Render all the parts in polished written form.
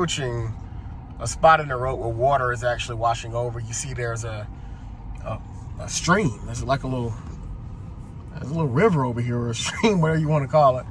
Approaching a spot in the road where water is actually washing over. You see there's a stream. There's like a little river over here, or a stream, whatever you want to call it.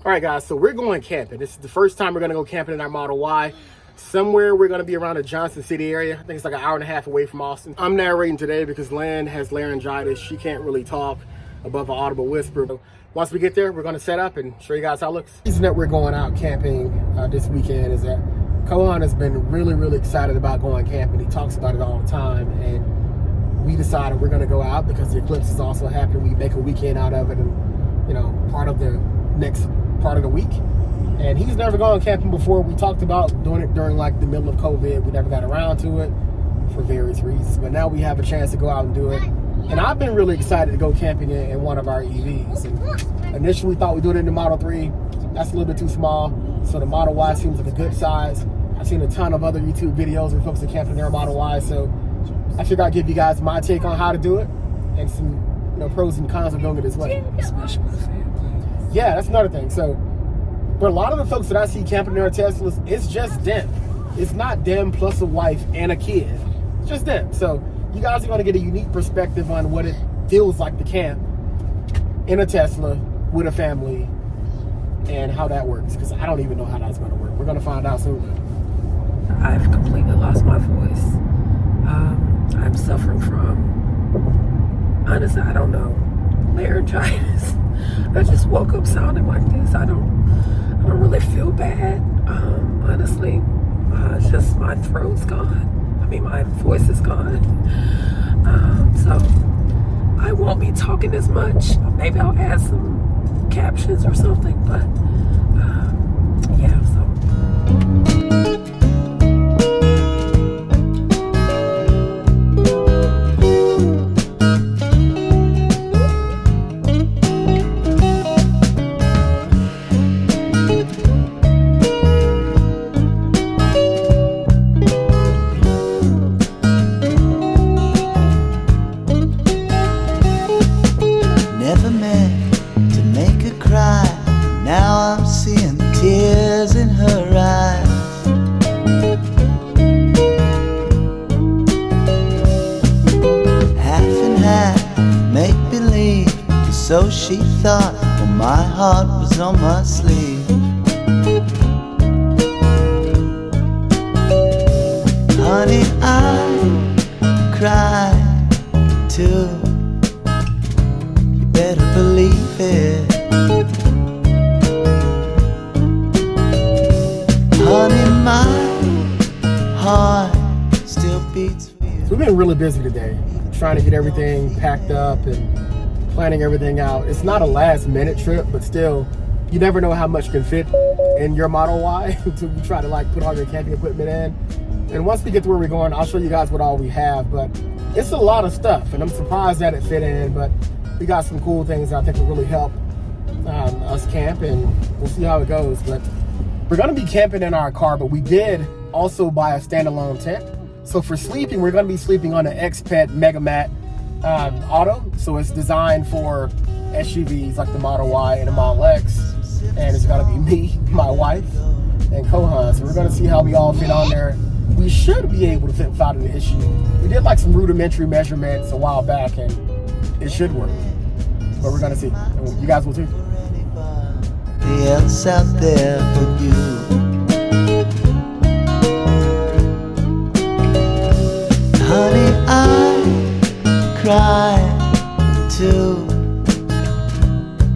All right, guys, so we're going camping. This is the first time we're going to go camping in our Model Y. Somewhere we're going to be around the Johnson City area. I think it's like an hour and a half away from Austin. I'm narrating today because Lynn has laryngitis. She can't really talk above an audible whisper. Once we get there, we're going to set up and show you guys how it looks. The reason that we're going out camping this weekend is that Kohan has been really excited about going camping. He talks about it all the time, and we decided we're going to go out because the Eclipse is also happening. We make a weekend out of it, and you know, part of the next part of the week. And he's never gone camping before. We talked about doing it during like the middle of COVID. We never got around to it for various reasons, but now we have a chance to go out and do it. And I've been really excited to go camping in one of our EVs. And initially we thought we'd do it in the Model 3. That's a little bit too small. So the Model Y seems like a good size. I've seen a ton of other YouTube videos where folks are camping in their Model Y. So I figured I'd give you guys my take on how to do it and some pros and cons of doing it this way. Especially with families. Yeah, that's another thing. So, but a lot of the folks that I see camping in their Teslas, it's just them. It's not them plus a wife and a kid. It's just them. So you guys are going to get a unique perspective on what it feels like to camp in a Tesla with a family and how that works, because I don't even know how that's going to work. We're going to find out soon. I've completely lost my voice. I'm suffering from, honestly, I don't know, laryngitis. I just woke up sounding like this. I don't really feel bad. Honestly, it's just my throat's gone. My voice is gone. So I won't be talking as much. Maybe I'll add some captions or something, but yeah, so. So she thought, well, my heart was on my sleeve. Honey, I cried too. You better believe it. Honey, my heart still beats for you. So we've been really busy today, trying to get everything packed up and planning everything out. It's not a last minute trip, but still, you never know how much can fit in your Model Y until you try to like put all your camping equipment in. And once we get to where we're going, I'll show you guys what all we have, but it's a lot of stuff and I'm surprised that it fit in, but we got some cool things that I think will really help us camp, and we'll see how it goes. But we're gonna be camping in our car, but we did also buy a standalone tent. So for sleeping, we're gonna be sleeping on the XPET Mega Mat Auto. So it's designed for SUVs like the Model Y and the Model X, and it's gonna be me, my wife, and Kohan. So we're gonna see how we all fit on there. We should be able to fit without an issue. We did like some rudimentary measurements a while back, and it should work. But we're gonna see. And you guys will too. The else out there but you. Honey, I cried too.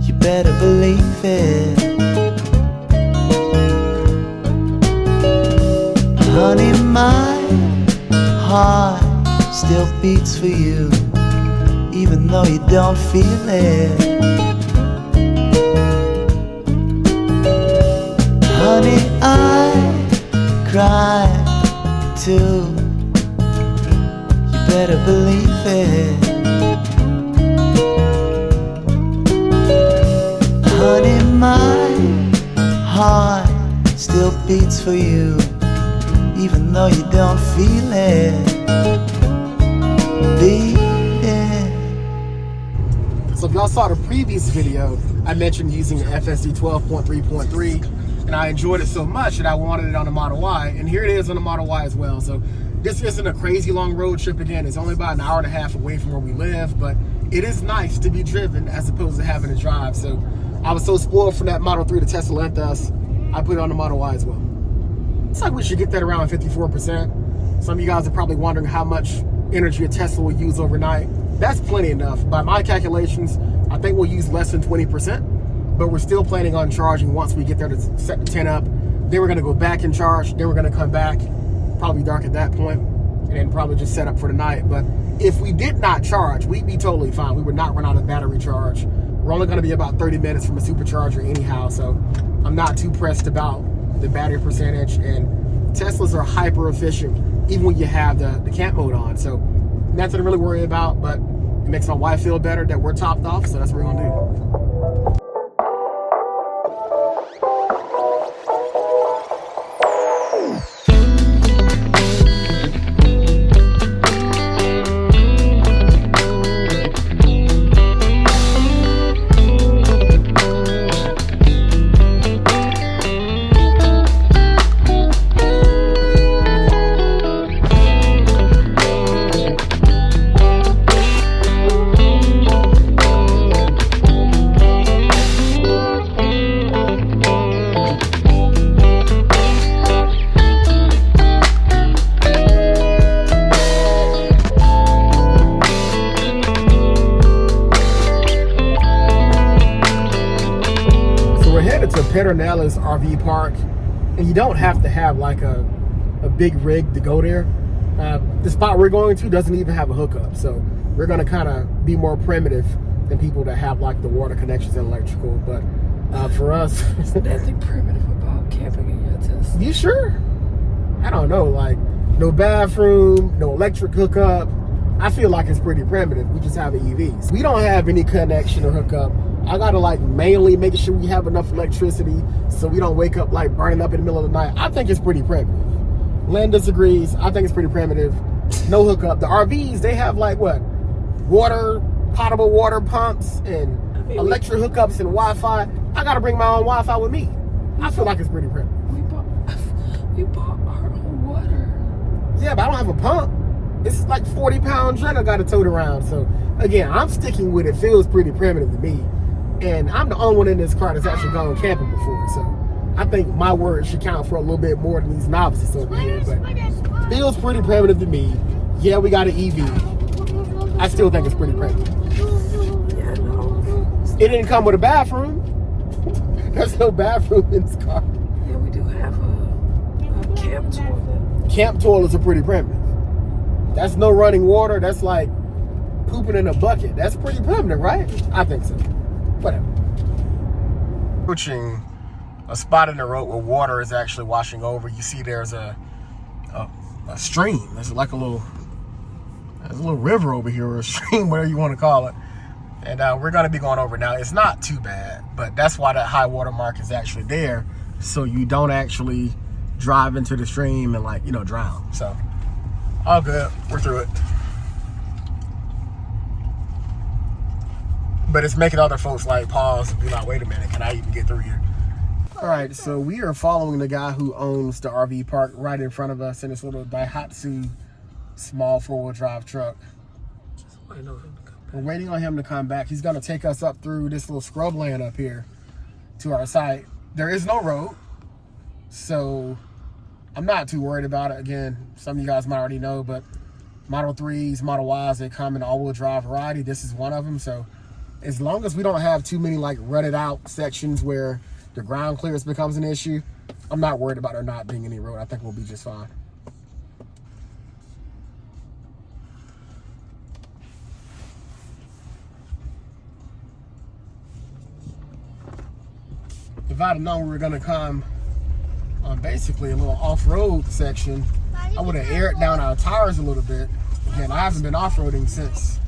You better believe it. Honey, my heart still beats for you, even though you don't feel it. Honey, I cried too. You better believe it. Honey, my heart still beats for you, even though you don't feel it. Beat it. So if y'all saw the previous video, I mentioned using the FSD 12.3.3, and I enjoyed it so much that I wanted it on the Model Y, and here it is on the Model Y as well. So this isn't a crazy long road trip. Again, it's only about an hour and a half away from where we live, but it is nice to be driven as opposed to having to drive. So I was so spoiled from that Model 3 to Tesla Lenthus, I put it on the Model Y as well. It's like we should get that around 54%. Some of you guys are probably wondering how much energy a Tesla will use overnight. That's plenty enough. By my calculations, I think we'll use less than 20%, but we're still planning on charging once we get there to set the tent up. Then we're gonna go back and charge, then we're gonna come back, probably dark at that point, and then probably just set up for the night. But if we did not charge, we'd be totally fine. We would not run out of battery charge. We're only gonna be about 30 minutes from a supercharger anyhow, so I'm not too pressed about the battery percentage, and Teslas are hyper efficient even when you have the camp mode on, so nothing to really worry about. But it makes my wife feel better that we're topped off, so that's what we're gonna do. Pedernales RV park, and you don't have to have like a big rig to go there. The spot we're going to doesn't even have a hookup, so we're going to kind of be more primitive than people that have like the water connections and electrical. But for us, there's nothing primitive about camping in your Tesla. You sure? I don't know, like no bathroom, no electric hookup. I feel like it's pretty primitive. We just have EVs. We don't have any connection or hookup. I gotta like mainly make sure we have enough electricity so we don't wake up like burning up in the middle of the night. I think it's pretty primitive. Len disagrees. I think it's pretty primitive. No hookup. The RVs, they have like what? Water, potable water pumps and electric hookups and Wi-Fi. I gotta bring my own Wi-Fi with me. I feel like it's pretty primitive. We bought our own water. Yeah, but I don't have a pump. It's like 40-pound drum I gotta tote around. So again, I'm sticking with it. Feels pretty primitive to me. And I'm the only one in this car that's actually gone camping before, so I think my word should count for a little bit more than these novices over here. But feels pretty primitive to me. Yeah, we got an EV. I still think it's pretty primitive. Yeah, no. It didn't come with a bathroom. There's no bathroom in this car. Yeah, we do have a camp toilet. Camp toilets are pretty primitive. That's no running water. That's like pooping in a bucket. That's pretty primitive, right? I think so. Whatever. Approaching a spot in the road where water is actually washing over. You see there's a stream. There's like a little river over here, or a stream, whatever you want to call it. And we're going to be going over now. It's not too bad, but that's why that high water mark is actually there, so you don't actually drive into the stream and like, drown. So all good. We're through it. But it's making other folks like pause and be like, wait a minute, can I even get through here? All right, so we are following the guy who owns the RV park right in front of us in this little Daihatsu small four-wheel drive truck. We're waiting on him to come back. He's gonna take us up through this little scrubland up here to our site. There is no road, so I'm not too worried about it. Again, some of you guys might already know, but Model 3s, Model Ys, they come in all-wheel drive variety. This is one of them, so as long as we don't have too many like rutted out sections where the ground clearance becomes an issue, I'm not worried about there not being any road. I think we'll be just fine. If I'd have known we were gonna come on basically a little off-road section, I would have aired down our tires a little bit. Again, I haven't been off-roading since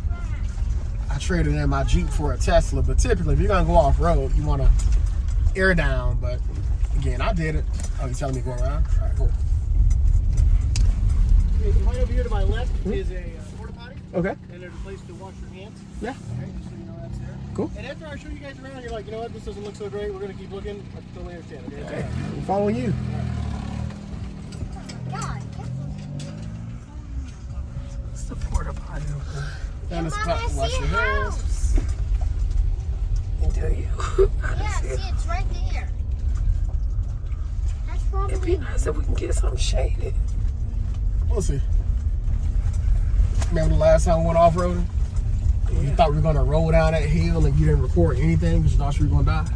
I traded in my Jeep for a Tesla, but typically if you're gonna go off-road, you wanna air down, but again, I did it. Oh, you're telling me to go around? All right, cool. Right over here to my left is a porta potty. Okay. And there's a place to wash your hands. Yeah. Okay, just so you know that's there. Cool. And after I show you guys around, you're like, you know what, this doesn't look so great. We're gonna keep looking. I totally understand. Okay. I'm following you. It's the porta potty over there. Down the spot to wash your hands. Do you? Yeah, see, it's right there. That's probably. It'd be nice if we can get something shaded. We'll see. Remember the last time we went off-roading? You thought we were going to roll down that hill and you didn't record anything because you thought you were going to die?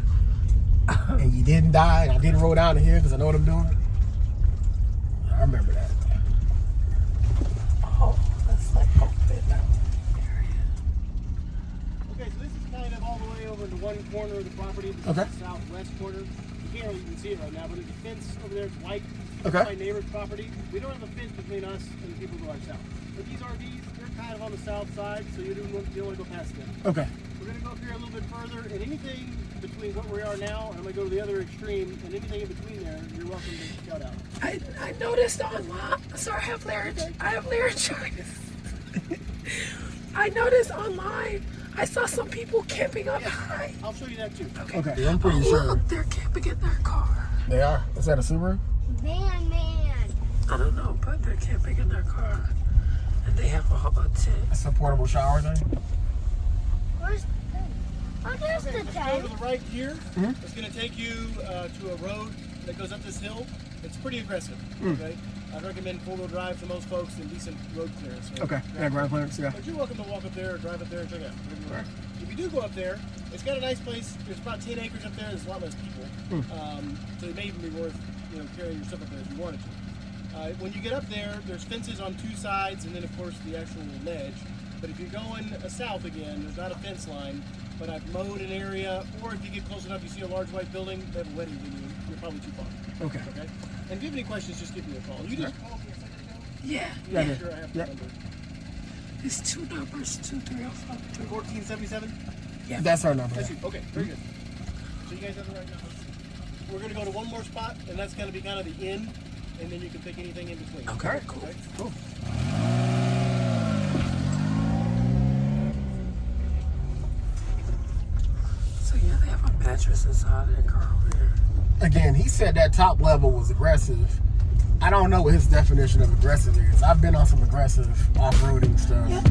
And you didn't die, and I didn't roll down the hill because I know what I'm doing? I remember that. Oh, that's like open now. Okay, so this is kind of all the way over to one corner of the property. This is the southwest corner. You can't really even see it right now, but there's a fence over there. It's white. Okay. It's my neighbor's property. We don't have a fence between us and the people who are south. But these RVs, they're kind of on the south side, so you don't want to go past them. Okay. We're going to go up here a little bit further, and anything between what we are now, and I'm going to go to the other extreme, and anything in between there, you're welcome to shout out. I noticed online. Sorry, I have laryngitis. I noticed online. I saw some people camping up high. I'll show you that too. Okay, I'm pretty sure. Look, they're camping in their car. They are. Is that a Subaru? Man. I don't know, but they're camping in their car. And they have a tent. That's a portable shower thing? Where's the tent? Oh, there's the Let's go tent. to the right here. It's going to take you to a road that goes up this hill. It's pretty aggressive. Okay, I'd recommend four-wheel drive to most folks and decent road clearance. Right? Okay. Yeah, ground clearance, yeah. But you're welcome to walk up there or drive up there and check it out. Whatever you want. If you do go up there, it's got a nice place. There's about 10 acres up there. There's a lot less people. So it may even be worth carrying your stuff up there if you wanted to. When you get up there, there's fences on two sides and then, of course, the actual ledge. But if you're going south again, there's not a fence line, but I've mowed an area, or if you get close enough, you see a large white building, they have a wedding venue, you're probably too far. Okay. Okay? And if you have any questions, just give me a call. You just called me a second ago? Yeah. Yeah. I'm sure I have the number. It's two numbers, 2305. 1477? Yeah. That's our number. That's you. Okay, very good. So you guys have the right number. We're going to go to one more spot, and that's going to be kind of the end, and then you can pick anything in between. Okay, cool. Okay? Cool. So yeah, they have a mattress inside their car over here. Again, he said that top level was aggressive. I don't know what his definition of aggressive is. I've been on some aggressive off-roading stuff. Yeah.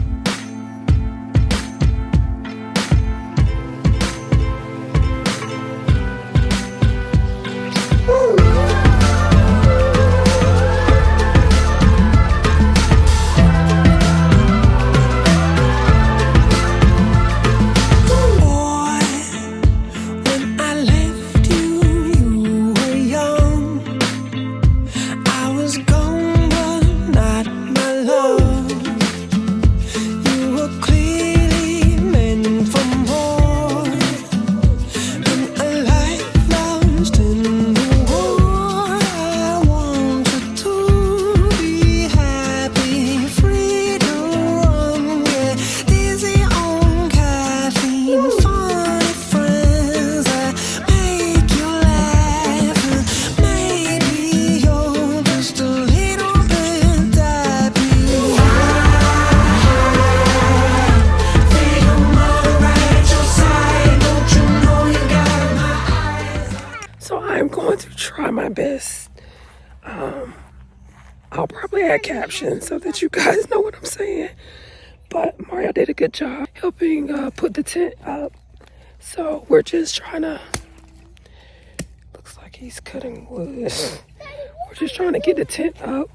Best. I'll probably add captions so that you guys know what I'm saying. But Mario did a good job helping put the tent up. So we're just trying to, looks like he's cutting wood. We're just trying to get the tent up.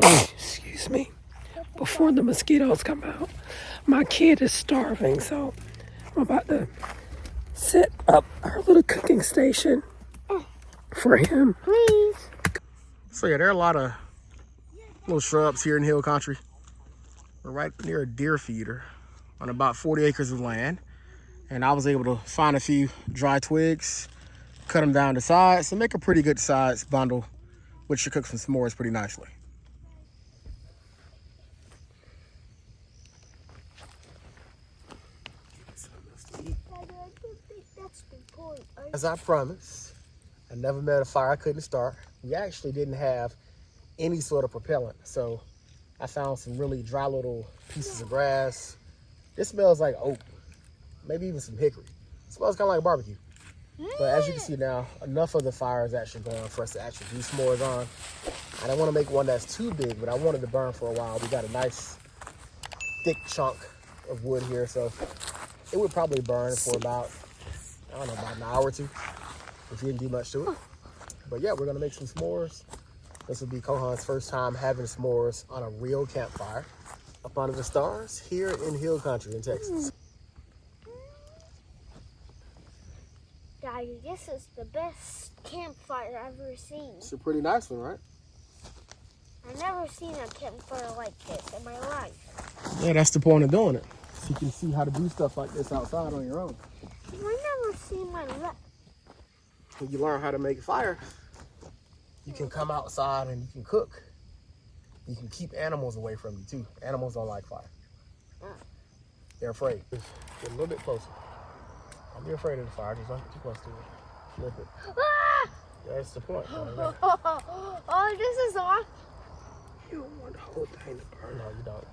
Excuse me. Before the mosquitoes come out. My kid is starving, so I'm about to set up our little cooking station for him. So yeah, there are a lot of little shrubs here in hill country. We're right near a deer feeder on about 40 acres of land. And I was able to find a few dry twigs, cut them down to size, and make a pretty good size bundle, which should cook some s'mores pretty nicely. As I promised, I never met a fire I couldn't start. We actually didn't have any sort of propellant, so I found some really dry little pieces of grass. This smells like oak. maybe even some hickory. It smells kind of like barbecue. But as you can see now, enough of the fire is actually going for us to actually do s'mores on. I don't want to make one that's too big, but I wanted to burn for a while. We got a nice thick chunk of wood here, so it would probably burn for about, I don't know, about an hour or two if you didn't do much to it. But yeah, we're gonna make some s'mores. This will be Kohan's first time having s'mores on a real campfire up under the stars here in Hill Country in Texas. Daddy, this is the best campfire I've ever seen. It's a pretty nice one, right? I've never seen a campfire like this in my life. Yeah, that's the point of doing it. So you can see how to do stuff like this outside on your own. I've never seen my life. When you learn how to make fire, you can come outside and you can cook. You can keep animals away from you too. Animals don't like fire. They're afraid. Just get a little bit closer. Don't be afraid of the fire. Just don't get too close to it. Flip it. Ah! That's the point. Oh, this is awesome. You don't want the whole thing to burn. No, you don't.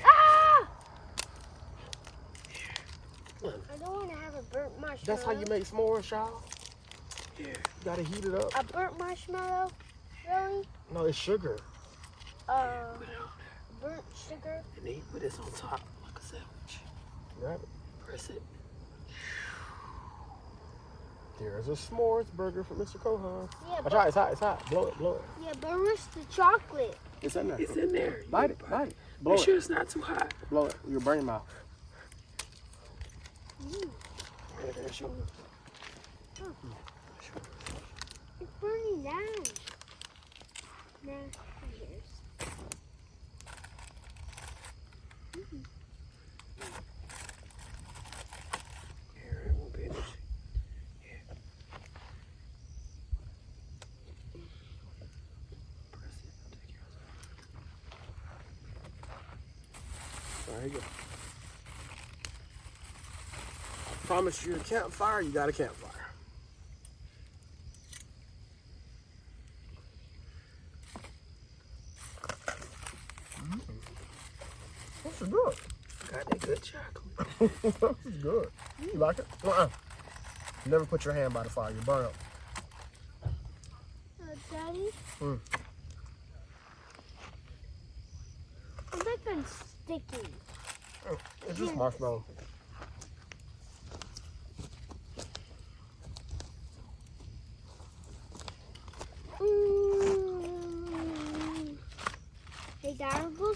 Ah! I don't want to have a burnt marshmallow. That's how you make s'mores, y'all. Yeah. You gotta heat it up. A burnt marshmallow? Really? No, it's sugar. Burnt sugar? And then you put this on top like a sandwich. Grab it. Press it. There's a s'mores burger from Mr. Kohan. Yeah, Watch out, it's hot, it's hot. Blow it, blow it. Yeah, but where's the chocolate? It's in there. It's in there. You Bite it, bite it. Blow Make sure it. it's not too hot. Blow it. You'll burn your mouth. Yeah, that's your- It's burning down. Nah, who cares? Here, it won't be an issue. Yeah. Press it. Take yours off. There you go. I promise you a campfire, you got a campfire. This is good. Got that good chocolate. This is good. You like it? Never put your hand by the fire, you burn up. Daddy? Mm. I'm making sticky. It's just marshmallow. Hey, Dad, we'll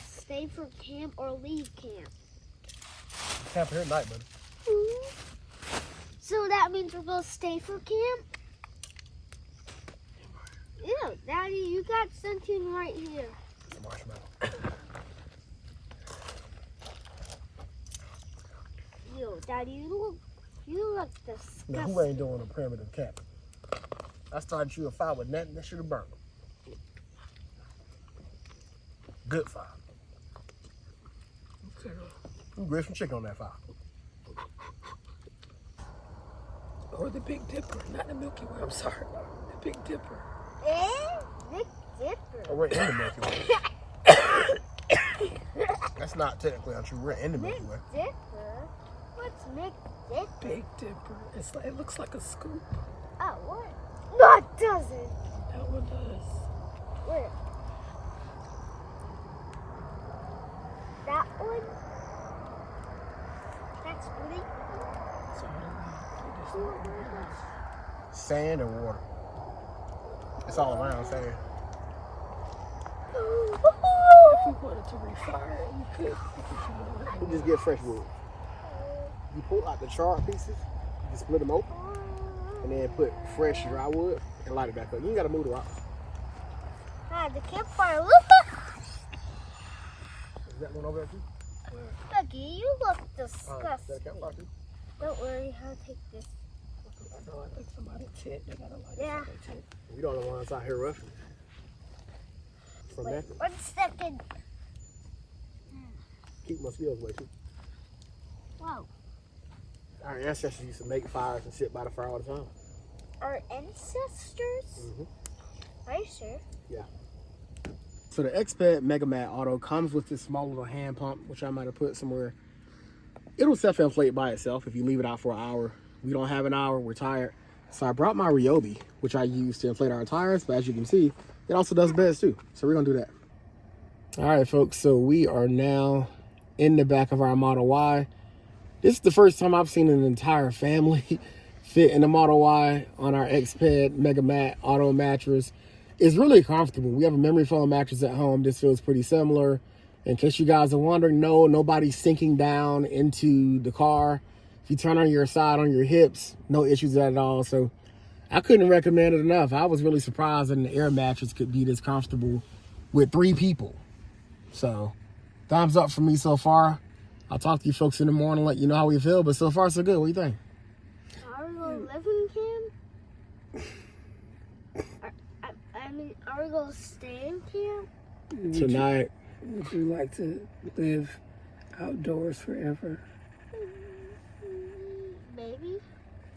stay for camp or leave camp. Camp here at night, buddy. So that means we're gonna stay for camp? Ew, Daddy, you got something right here. It's a marshmallow. Ew, Daddy, you look disgusting. Now, who ain't doing a primitive camping? I started you a fire with nothing that should have burned. Good fire. Okay. You grilled some chicken on that fire. Or the Big Dipper, not the Milky Way. I'm sorry. The Big Dipper. Big Dipper. Oh, we're in the Milky Way. That's not technically untrue. We're in the Big Milky Way. Dipper? What's Big Dipper? Big Dipper. It's like, it looks like a scoop. Oh, what? No, it doesn't. That one does. Where? That one? That's pretty. So I'm gonna put this Sand or water? It's all around sand. If you wanted to refire it, you could. You just get fresh wood. You pull out the charred pieces, you split them open, and then put fresh dry wood and light it back up. You ain't gotta move the rock. Ah, the campfire. Look. Is that one over there too? Becky, you look Is that a disgusting. campfire too? Don't worry, I'll take this. I know, I think somebody tent. They gotta light Yeah. it for their tent. We don't know ones out here roughing. From Wait, that, 1 second. keep mosquitoes away too. Whoa. Our ancestors used to make fires and sit by the fire all the time. Our ancestors? Are you sure? Yeah. So the Exped Mega Mat Auto comes with this small little hand pump, which I might have put somewhere it'll self-inflate by itself if you leave it out for an hour. We don't have an hour, we're tired. So I brought my Ryobi, which I use to inflate our tires, but as you can see, it also does beds too. So we're gonna do that. All right, folks, so we are now in the back of our Model Y. This is the first time I've seen an entire family fit in the Model Y on our X-Ped Mega Mat Auto Mattress. It's really comfortable. We have a memory foam mattress at home. This feels pretty similar. In case you guys are wondering, no, nobody's sinking down into the car. If you turn on your side, on your hips, no issues at all. So I couldn't recommend it enough. I was really surprised that an air mattress could be this comfortable with 3 people. So thumbs up for me so far. I'll talk to you folks in the morning, let you know how we feel. But so far, so good. What do you think? Are we going to live in camp? I mean, are we going to stay in camp? Tonight. Would you like to live outdoors forever? Maybe.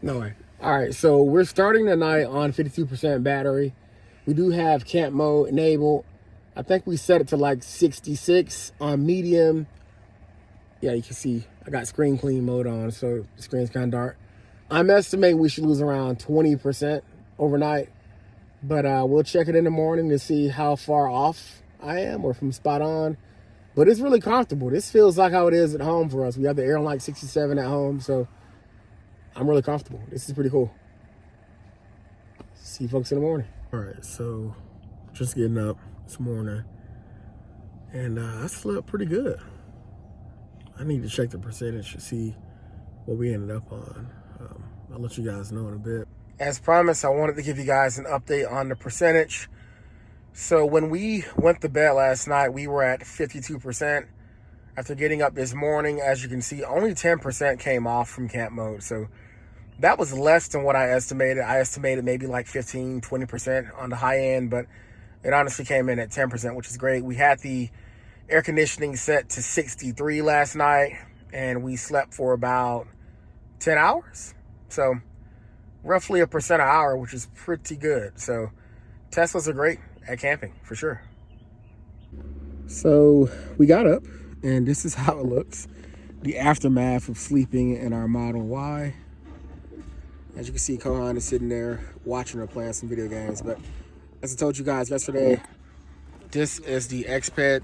No way. All right, so we're starting the night on 52% battery. We do have camp mode enabled. I think we set it to like 66 on medium. Yeah, you can see I got screen clean mode on, so the screen's kind of dark. I'm estimating we should lose around 20% overnight, but we'll check it in the morning to see how far off I am or if I'm spot on. But it's really comfortable. This feels like how it is at home for us. We have the Air on like 67 at home, so I'm really comfortable. This is pretty cool. See you folks in the morning. All right, so just getting up this morning, and I slept pretty good. I need to check the percentage to see what we ended up on. I'll let you guys know in a bit. As promised, I wanted to give you guys an update on the percentage. So when we went to bed last night, we were at 52%. After getting up this morning, as you can see, only 10% came off from camp mode. So that was less than what I estimated. I estimated maybe like 15, 20% on the high end, but it honestly came in at 10%, which is great. We had the air conditioning set to 63 last night, and we slept for about 10 hours. So roughly 1% an hour, which is pretty good. So Teslas are great at camping, for sure. So we got up, and this is how it looks. The aftermath of sleeping in our Model Y. As you can see, Kohan is sitting there watching her playing some video games. But as I told you guys yesterday, this is the X-Ped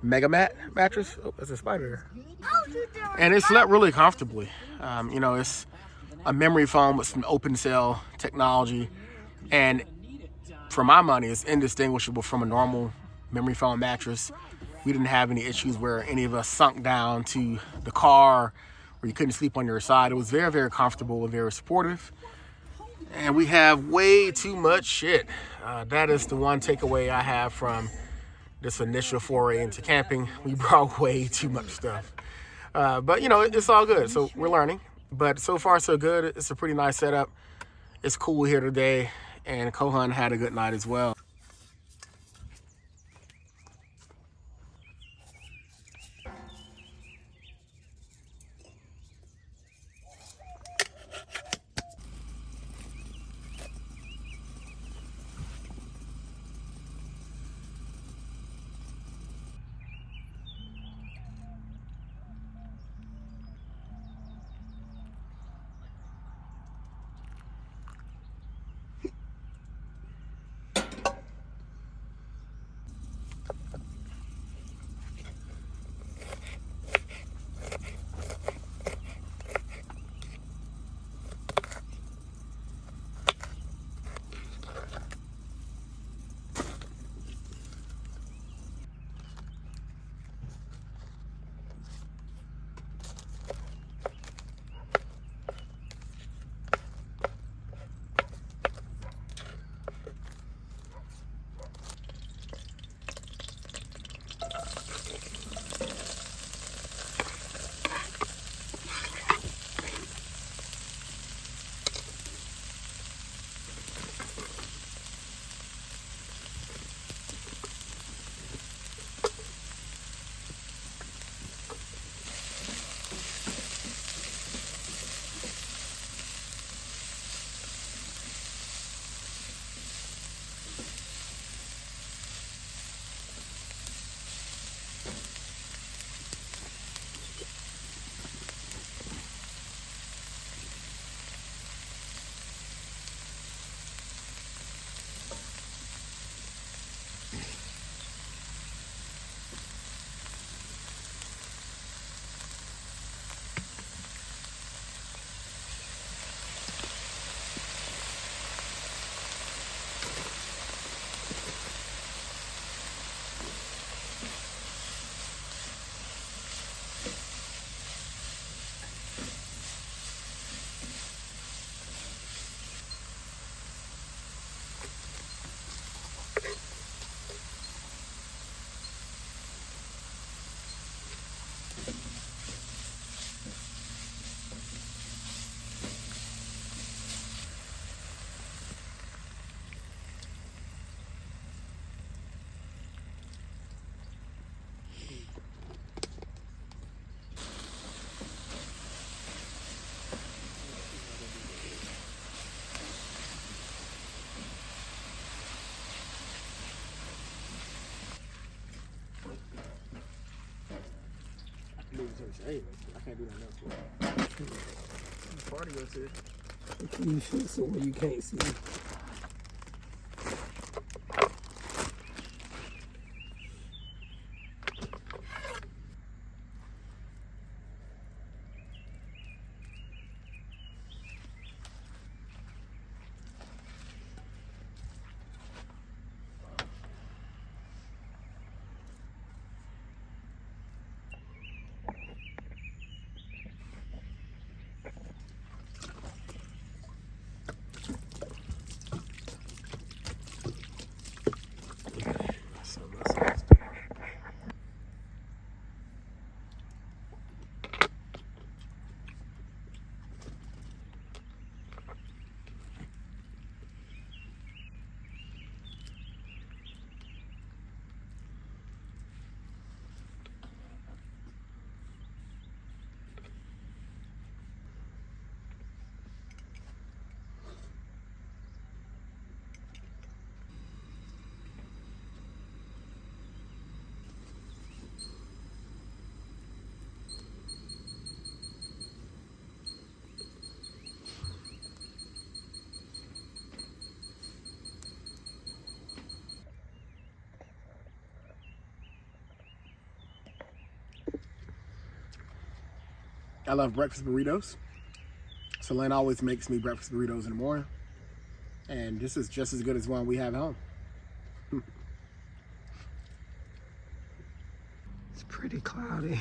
Mega Mat mattress. Oh, there's a spider there. And it slept really comfortably. You know, it's a memory foam with some open cell technology. And for my money, it's indistinguishable from a normal memory foam mattress. We didn't have any issues where any of us sunk down to the car or you couldn't sleep on your side. It was very, very comfortable and very supportive. And we have way too much shit. That is the one takeaway I have from this initial foray into camping. We brought way too much stuff. But, you know, it's all good. So we're learning. But so far, so good. It's a pretty nice setup. It's cool here today. And Kohan had a good night as well. Hey, I can't do nothing else. Party goes here. You should see where you can't see. I love breakfast burritos. So Lynn always makes me breakfast burritos in the morning. And this is just as good as one we have at home. It's pretty cloudy.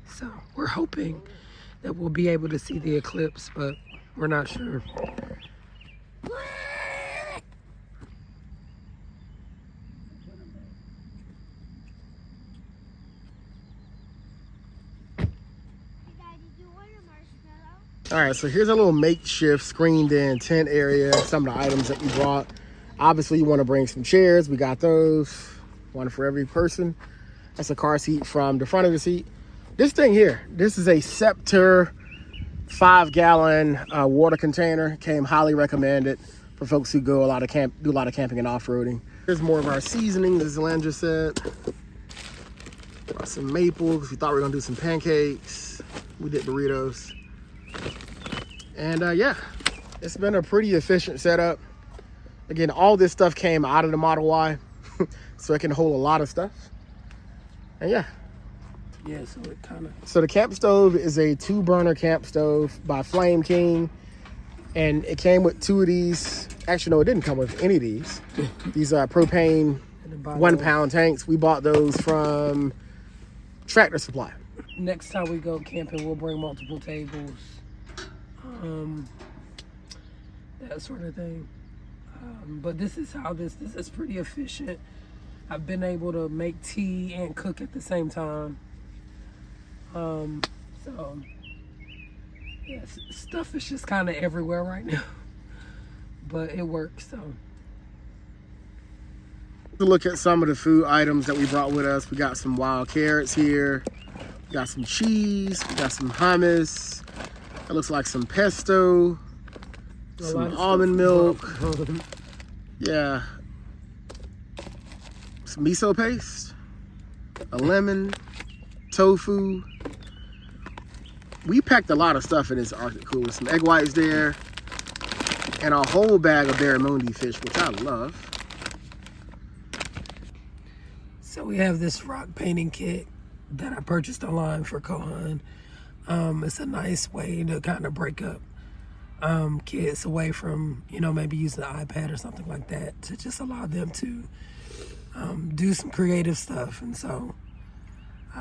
So we're hoping that we'll be able to see the eclipse, but we're not sure. All right, so here's a little makeshift screened in tent area, some of the items that we brought. Obviously, you want to bring some chairs. We got those, one for every person. That's a car seat from the front of the seat. This thing here, this is a Scepter 5-gallon water container. Came highly recommended for folks who do a lot of camping and off-roading. Here's more of our seasonings, as Lynn just said. Brought some maple, because we thought we were gonna do some pancakes. We did burritos. And yeah, it's been a pretty efficient setup. Again, all this stuff came out of the Model Y, so it can hold a lot of stuff. And yeah. Yeah, so it kind of... So the camp stove is a 2-burner camp stove by Flame King. And it came with 2 of these. Actually, no, it didn't come with any of these. These are propane 1-pound tanks. We bought those from Tractor Supply. Next time we go camping, we'll bring multiple tables. That sort of thing. But this is how this is pretty efficient. I've been able to make tea and cook at the same time. So yeah, stuff is just kind of everywhere right now, but it works. So to look at some of the food items that we brought with us, we got some wild carrots here. We got some cheese. We got some hummus. It looks like some pesto, some almond milk. Yeah. Some miso paste, a lemon, tofu. We packed a lot of stuff in this Arctic cooler. Some egg whites there, and a whole bag of barramundi fish, which I love. So we have this rock painting kit that I purchased online for Kohan. It's a nice way to kind of break up kids away from, maybe using an iPad or something like that, to just allow them to do some creative stuff. And so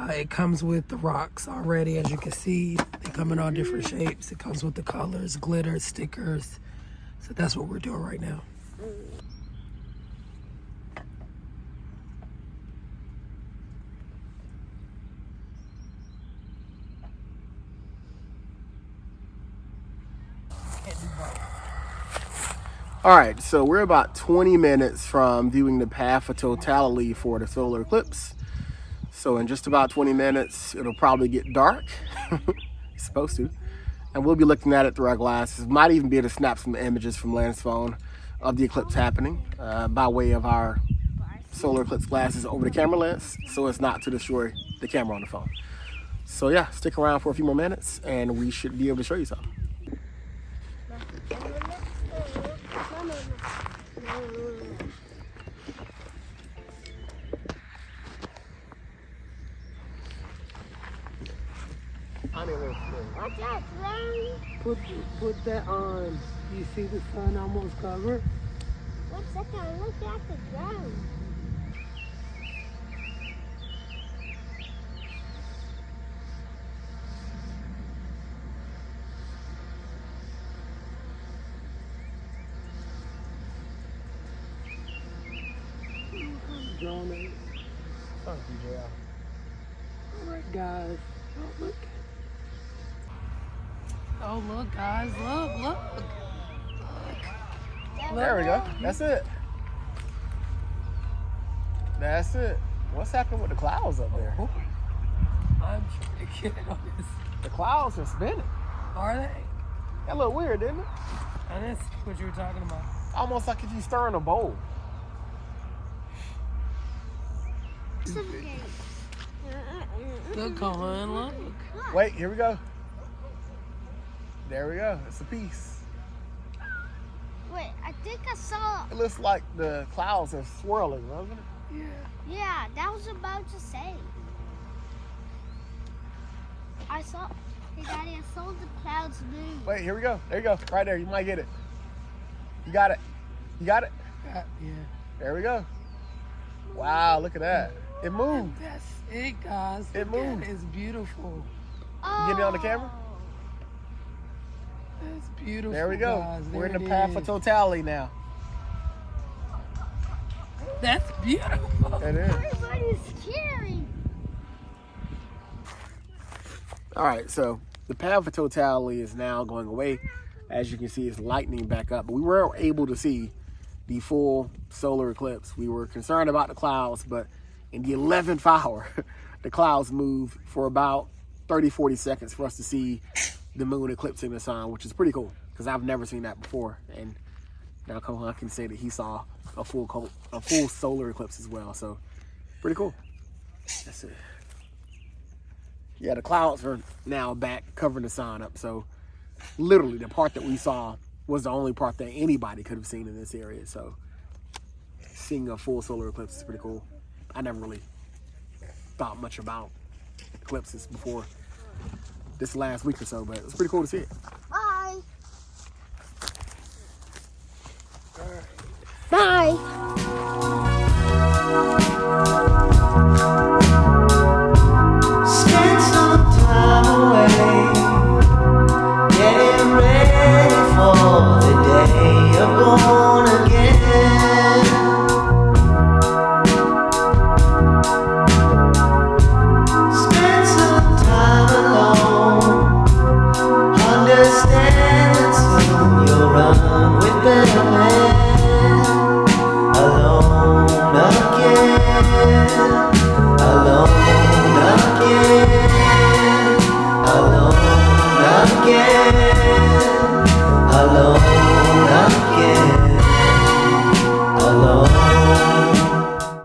it comes with the rocks already, as you can see. They come in all different shapes. It comes with the colors, glitter, stickers. So that's what we're doing right now. All right, so we're about 20 minutes from viewing the path of totality for the solar eclipse. So in just about 20 minutes, it'll probably get dark. It's supposed to. And we'll be looking at it through our glasses. Might even be able to snap some images from Lance's phone of the eclipse happening by way of our solar eclipse glasses over the camera lens, so as not to destroy the camera on the phone. So yeah, stick around for a few more minutes and we should be able to show you something. Watch out, Ron. Put that on. You see the sun almost covered? 1 second, look at the ground. Drone it. Alright guys. Oh look. Oh look guys, look. There we go. That's it. That's it. What's happening with the clouds up there? I'm trying to get on this. The clouds are spinning. Are they? That looked weird, didn't it? And that's what you were talking about. Almost like if you stir in a bowl. Look, Cohen, look. Wait, here we go. There we go. It's a piece. Wait, I think I saw. It looks like the clouds are swirling, doesn't it? Yeah. Yeah, that was about to say. I saw. Hey, Daddy, I saw the clouds move. Wait, here we go. There you go. Right there. You might get it. You got it. You got it? Yeah. There we go. Wow, look at that. It moved. That's it, guys. It Look at moved. It's beautiful. Oh. You get it on the camera? That's beautiful. There we go. Guys. We're in There the it path of is. totality now. That's beautiful. It is. Everybody's cheering. All right, so the path of totality is now going away. As you can see, it's lightening back up. But we were able to see the full solar eclipse. We were concerned about the clouds, but in the 11th hour, the clouds moved for about 30, 40 seconds for us to see the moon eclipsing the sun, which is pretty cool because I've never seen that before. And now Kohan can say that he saw a full solar eclipse as well. So pretty cool. That's it. Yeah, the clouds are now back covering the sun up. So literally the part that we saw was the only part that anybody could have seen in this area. So seeing a full solar eclipse is pretty cool. I never really thought much about eclipses before this last week or so, but it was pretty cool to see it.